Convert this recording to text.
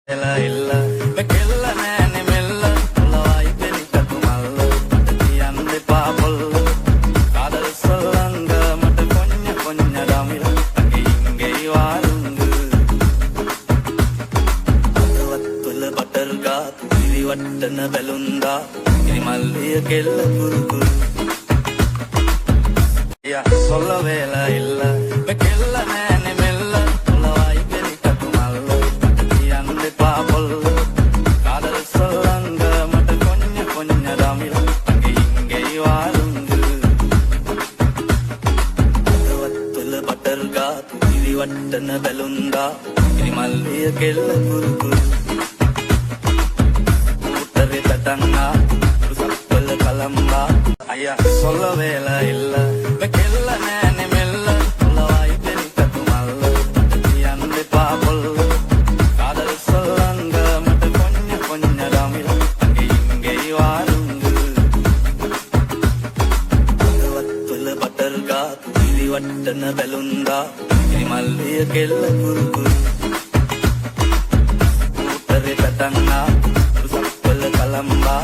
ಇಲ್ಲ ಬೆಕ್ಕೆಲ್ಲ ನೇನೆ ಮೆಲ್ಲ உள்ளவாய் பெரிக்கட்டு மல்ல மட்டத்தி அந்தை பாபொல்ல காதல் சொல்லங்க மட்ட கொஞ்ச தமிழ் அங்கே இங்கே வாருங்கு வத்துல பட்டர்கா திரி வட்டன பெலுந்தா இனி மல்லிய கெல்ல குறுக்கு சொல்ல வேலை இல்ல வெக்கெல்ல நேனே மெல்ல உள்ளவாய் பெரிக்கட்டு மல்ல மட்டத்தி அந்தை பாபொல்ல காதல் சொல்லங்க மட்ட கொஞ்ச தமிழ் அங்கே இங்கே வாருங்கு வத்துல பட்டர்கா திரி வட்டன பெலுந்தா இனி மல்லிய கெல்ல குறுக்கு கூட்டரை தட்டங்கா சப்பல் கலம்பா ஐயா சொல்ல வேலை இல்ல வெக்கெல்ல நேனே மெல்ல உள்ளவாய் பெரிக்கட்டு மல்ல மட்டத்தி அந்தை பாபொல்ல காதல் சொல்லங்க மட்ட கொஞ்ச தமிழ் அங்கே இங்கே வாருங்கு வத்துல பட்டர்கா திரி வட்டன பெலுந்தா இனி மல்லிய கெல்ல குறுக்கு கூட்டரை தட்டங்கா சப்பல் கலம்பா